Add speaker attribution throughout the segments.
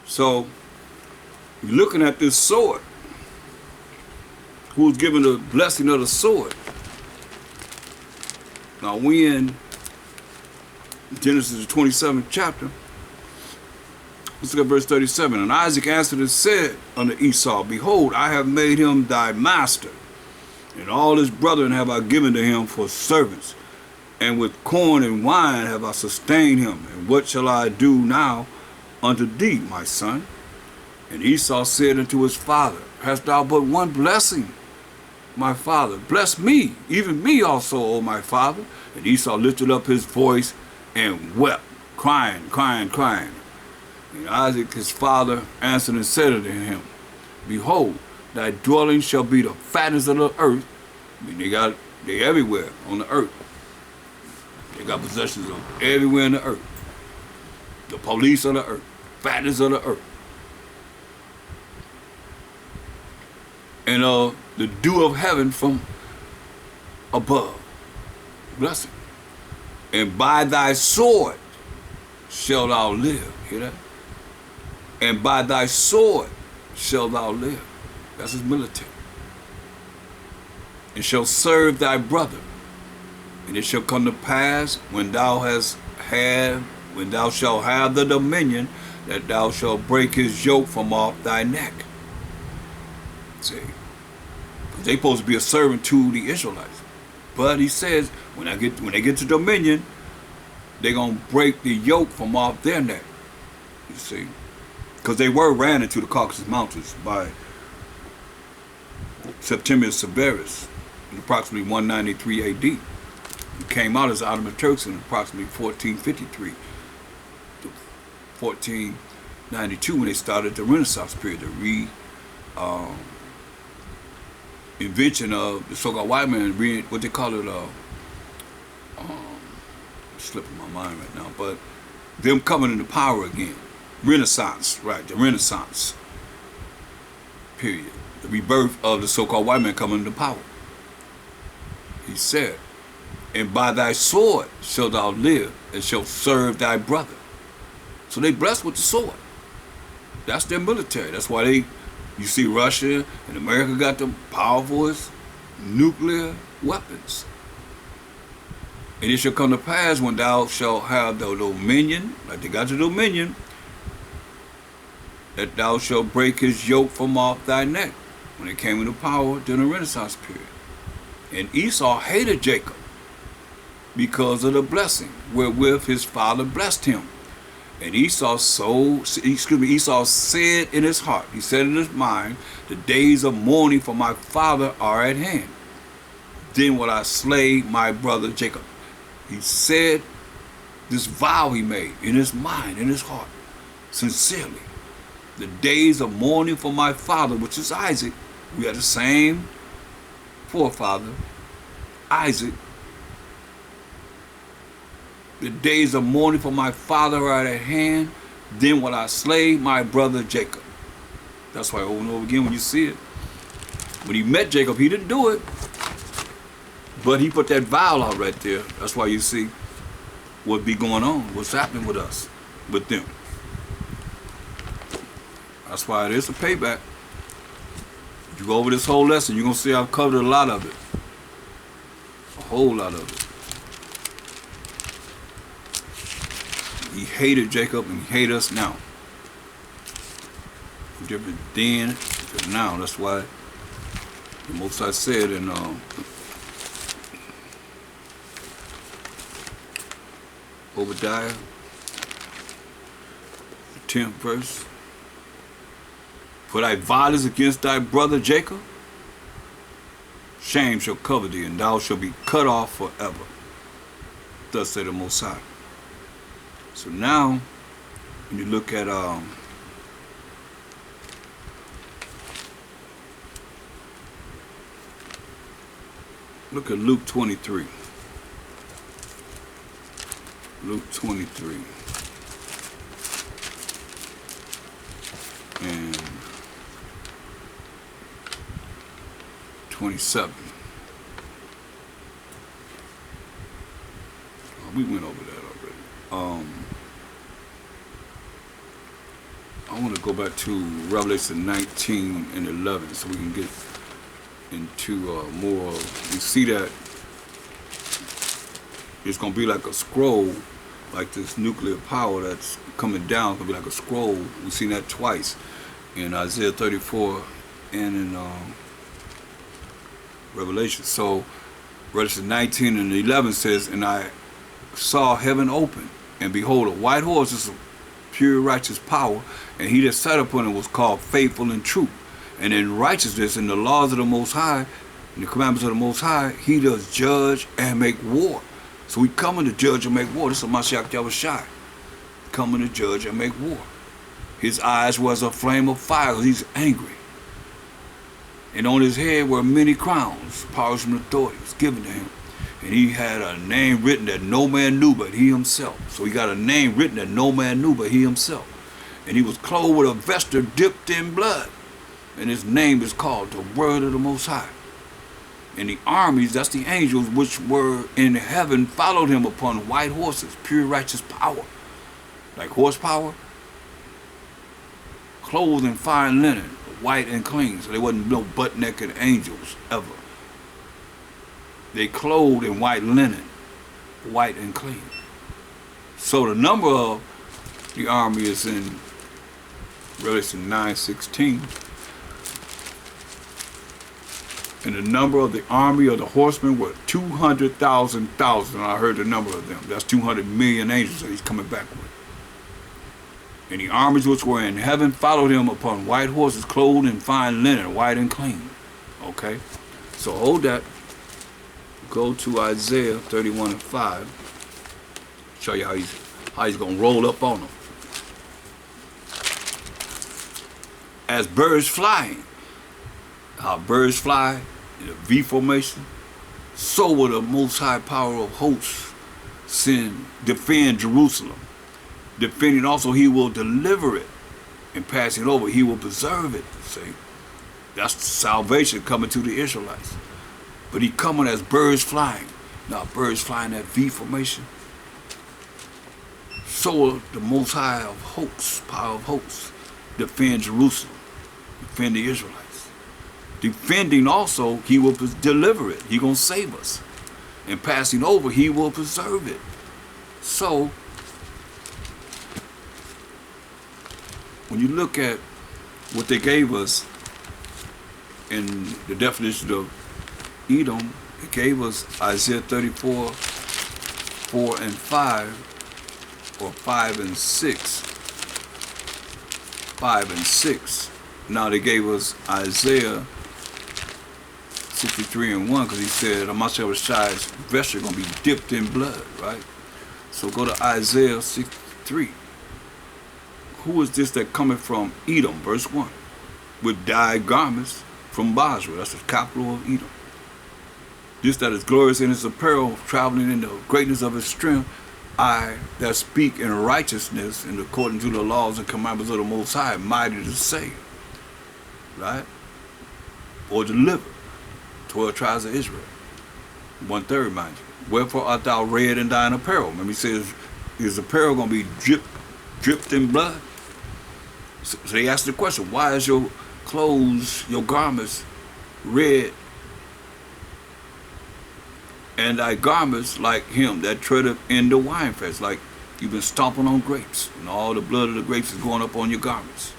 Speaker 1: So you're looking at this sword. Who's given the blessing of the sword? Now we in Genesis the 27th chapter. Let's look at verse 37. And Isaac answered and said unto Esau, Behold, I have made him thy master, and all his brethren have I given to him for servants, and with corn and wine have I sustained him. And what shall I do now unto thee, my son? And Esau said unto his father, Hast thou but one blessing, my father? Bless me, even me also, O my father. And Esau lifted up his voice and wept, crying. And Isaac his father answered and said unto him, Behold, thy dwelling shall be the fatness of the earth. I mean, they everywhere on the earth. They got possessions of everywhere in the earth. The police of the earth, fatness of the earth. And the dew of heaven from above. Blessing. And by thy sword shalt thou live. Hear that? And by thy sword shalt thou live. That's his military. And shall serve thy brother. And it shall come to pass when thou shalt have the dominion, that thou shalt break his yoke from off thy neck. See? Because they supposed to be a servant to the Israelites. But he says, when they get to dominion, they're going to break the yoke from off their neck. You see? Because they ran into the Caucasus Mountains by Septimius Severus in approximately 193 AD. He came out as Ottoman Turks in approximately 1453 to 1492 when they started the Renaissance period, the invention of the so-called white man, what they call it, slipping my mind right now, but them coming into power again. Renaissance, right, the Renaissance period. The rebirth of the so-called white man coming into power. He said, and by thy sword shalt thou live, and shalt serve thy brother. So they blessed with the sword. That's their military. That's why you see Russia and America got the powerful nuclear weapons. And it shall come to pass when thou shalt have the dominion, like they got the dominion, that thou shalt break his yoke from off thy neck. When it came into power during the Renaissance period. And Esau hated Jacob because of the blessing wherewith his father blessed him. And Esau said in his heart, he said in his mind, the days of mourning for my father are at hand. Then will I slay my brother Jacob. He said this vow he made in his mind, in his heart, sincerely. The days of mourning for my father, which is Isaac. We are the same forefather, Isaac. The days of mourning for my father are at hand. Then will I slay my brother Jacob. That's why over and over again when you see it. When he met Jacob, he didn't do it. But he put that vow out right there. That's why you see what be going on, what's happening with us, with them. That's why it is a payback. You go over this whole lesson, you're going to see I've covered a lot of it. A whole lot of it. He hated Jacob and he hates us now. Different then than now. That's why the Most High said in Obadiah, the 10th verse. For thy violence against thy brother Jacob, shame shall cover thee, and thou shalt be cut off forever. Thus said the Most High. So now, when you look at Luke 23. Luke 23. And 27. We went over that already. I want to go back to Revelation 19 and 11 so we can get into more. You see that it's going to be like a scroll, like this nuclear power that's coming down. It's going to be like a scroll. We've seen that twice in Isaiah 34 and in Revelation. So Revelation 19 and 11 says, and I saw heaven open, and behold, a white horse is pure righteous power, and he that sat upon it was called Faithful and True. And in righteousness and the laws of the Most High, and the commandments of the Most High, he does judge and make war. So we coming to judge and make war. This is Mashiach Yahushua, coming to judge and make war. His eyes was a flame of fire because he's angry. And on his head were many crowns, powers and authorities given to him. And he had a name written that no man knew but he himself. So he got a name written that no man knew but he himself. And he was clothed with a vesture dipped in blood. And his name is called the Word of the Most High. And the armies, that's the angels, which were in heaven, followed him upon white horses, pure righteous power. Like horsepower, clothed in fine linen, white and clean. So there wasn't no butt-naked angels ever. They clothed in white linen, white and clean. So the number of the army is in Revelation 9:16. And the number of the army of the horsemen were 200,000. I heard the number of them. That's 200 million angels that he's coming back with. And the armies which were in heaven followed him upon white horses, clothed in fine linen, white and clean. Okay? So hold that. Go to Isaiah 31 and 5. Show you how he's going to roll up on them. As birds flying. How birds fly in a V formation. So will the Most High power of hosts defend Jerusalem. Defending also, he will deliver it. And passing over, he will preserve it. See? That's salvation coming to the Israelites. But he coming as birds flying. Now birds flying that V formation. So will the Most High of hosts, power of hosts, defend Jerusalem. Defend the Israelites. Defending also, he will deliver it. He gonna save us. And passing over, he will preserve it. So, when you look at what they gave us in the definition of Edom, it gave us Isaiah 34, 4 and 5, or 5 and 6. 5 and 6. Now they gave us Isaiah 63 and 1, because he said, Amashawashai's vesture going to be dipped in blood, right? So go to Isaiah 63. Who is this that cometh from Edom, verse 1, with dyed garments from Basra? That's the capital of Edom. This that is glorious in his apparel, traveling in the greatness of his strength, I that speak in righteousness and according to the laws and commandments of the Most High, mighty to save, right? Or deliver 12 tribes of Israel. 1/3, mind you. Wherefore art thou red in thine apparel? Remember he says, is apparel going to be dripped in blood? So they asked the question, why is your clothes, your garments, red, and thy garments like him that treadeth in the winepress, like you've been stomping on grapes, and all the blood of the grapes is going up on your garments.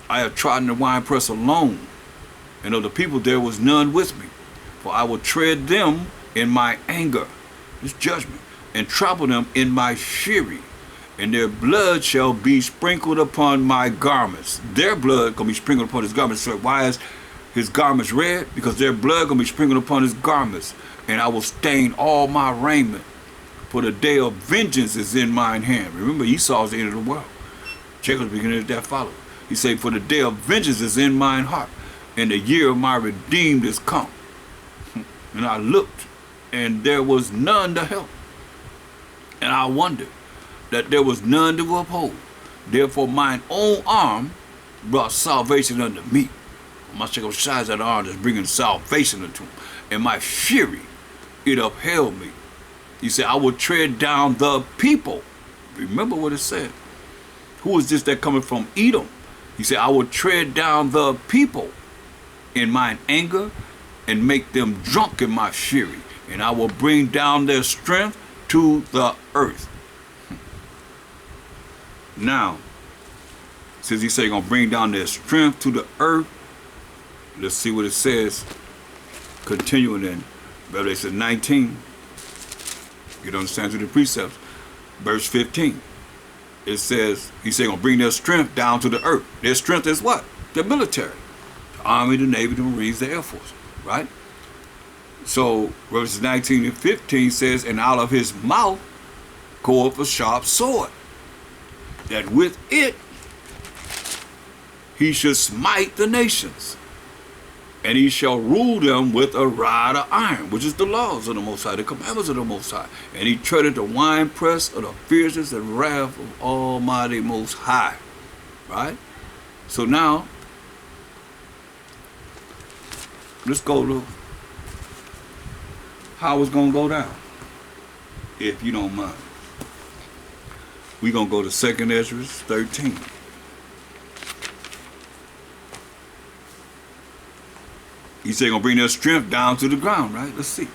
Speaker 1: I have trodden the winepress alone, and of the people there was none with me. For I will tread them in my anger, this judgment, and trample them in my fury, and their blood shall be sprinkled upon my garments. Their blood gonna be sprinkled upon his garments. So why is his garments red? Because their blood gonna be sprinkled upon his garments, and I will stain all my raiment. For the day of vengeance is in mine hand. Remember, Esau is the end of the world. Jacob's beginning of that follow. He said, for the day of vengeance is in mine heart, and the year of my redeemed is come. And I looked, and there was none to help. And I wondered that there was none to uphold. Therefore mine own arm brought salvation unto me. My Jacob shines that arm that's bringing salvation unto him. And my fury, it upheld me. He said, I will tread down the people. Remember what it said. Who is this that cometh from Edom? He said, I will tread down the people in mine anger and make them drunk in my fury, and I will bring down their strength to the earth. Now, since he said he's going to bring down their strength to the earth, let's see what it says, continuing in Revelation 19. You don't understand through the precepts. Verse 15. It says, he said, going to bring their strength down to the earth. Their strength is what? The military. The Army, the Navy, the Marines, the Air Force. Right? So, verses 19 and 15 says, and out of his mouth goeth a sharp sword, that with it he should smite the nations, and he shall rule them with a rod of iron, which is the laws of the Most High, the commandments of the Most High. And he treaded the winepress of the fierceness and wrath of Almighty Most High. Right? So now, let's go to how it's going to go down, if you don't mind. We're going to go to 2nd Ezra 13. He said, going to bring their strength down to the ground, right? Let's see.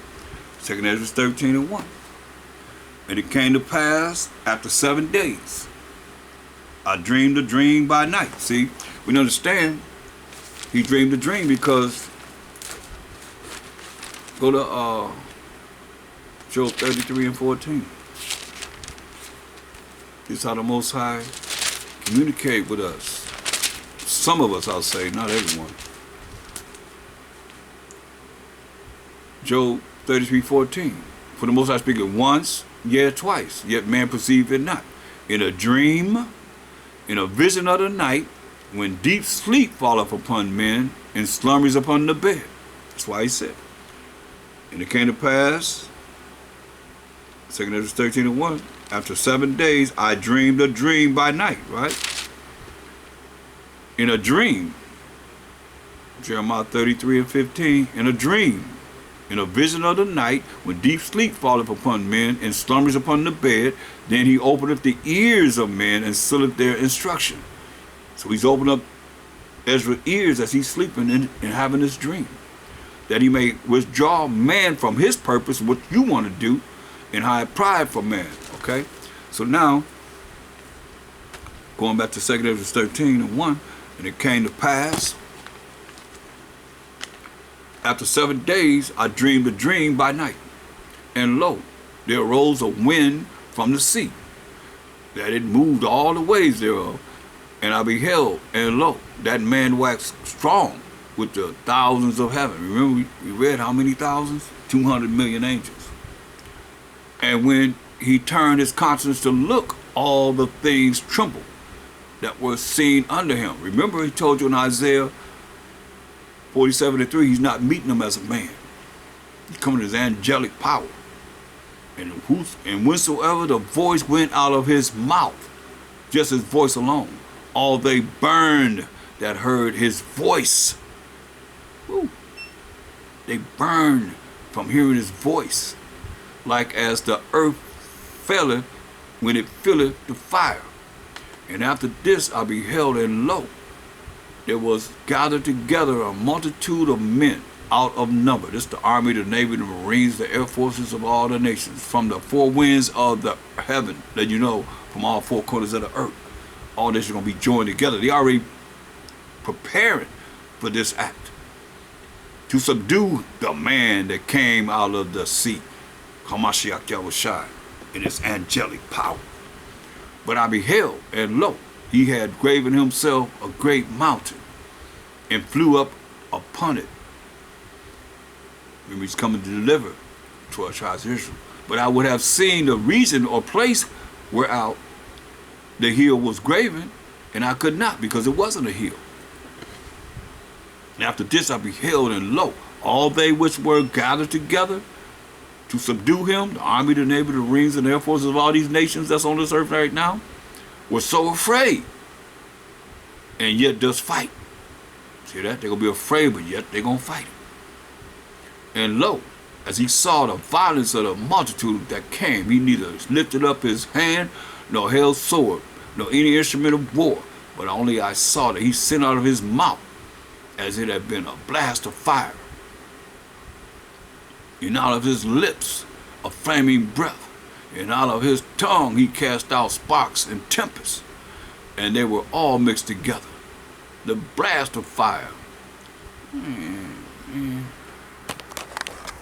Speaker 1: 2nd Ezra 13 and 1. And it came to pass after 7 days, I dreamed a dream by night. See, we understand he dreamed a dream because, go to Job 33 and 14. This is how the Most High communicate with us. Some of us, I'll say, not everyone. Job 33:14. For the Most High speaketh once, yet twice, yet man perceived it not. In a dream, in a vision of the night, when deep sleep falleth upon men, and slumbers upon the bed. That's why he said. And it came to pass, 2nd Ezra 13 and 1, after 7 days I dreamed a dream by night, right? In a dream. Jeremiah 33 and 15, in a dream. In a vision of the night, when deep sleep falleth upon men, and slumbers upon the bed, then he openeth the ears of men, and sealeth their instruction. So he's opened up Ezra's ears as he's sleeping and having this dream, that he may withdraw man from his purpose, what you want to do, and hide pride from man. Okay? So now, going back to 2nd Ezra 13 and 1, and it came to pass, after 7 days, I dreamed a dream by night. And lo, there arose a wind from the sea, that it moved all the ways thereof. And I beheld, and lo, that man waxed strong with the thousands of heaven. Remember, we read how many thousands? 200 million angels. And when he turned his countenance to look, all the things trembled that were seen under him. Remember, he told you in Isaiah 47 and 3, he's not meeting them as a man. He's coming in his angelic power. And whensoever the voice went out of his mouth, just his voice alone, all they burned that heard his voice. Woo. They burned from hearing his voice, like as the earth faileth when it filleth the fire. And after this I beheld, and lo, there was gathered together a multitude of men out of number. This is the Army, the Navy, the Marines, the Air Forces of all the nations, from the four winds of the heaven, that you know, from all four corners of the earth. All this is going to be joined together. They already preparing for this act, to subdue the man that came out of the sea, Hamashiach Yahushua, in his angelic power. But I beheld, and lo, he had graven himself a great mountain, and flew up upon it. Remember, he's coming to deliver 12 tribes of Israel. But I would have seen the region or place whereout the hill was graven, and I could not, because it wasn't a hill. And after this I beheld, and lo, all they which were gathered together to subdue him, the army, the navy, the marines, and the air forces of all these nations that's on this earth right now, were so afraid, and yet does fight. See that? They're going to be afraid, but yet they're going to fight. And lo, as he saw the violence of the multitude that came, he neither lifted up his hand nor held sword, nor any instrument of war, but only I saw that he sent out of his mouth as it had been a blast of fire, and out of his lips a flaming breath, and out of his tongue he cast out sparks and tempests, and they were all mixed together. The blast of fire.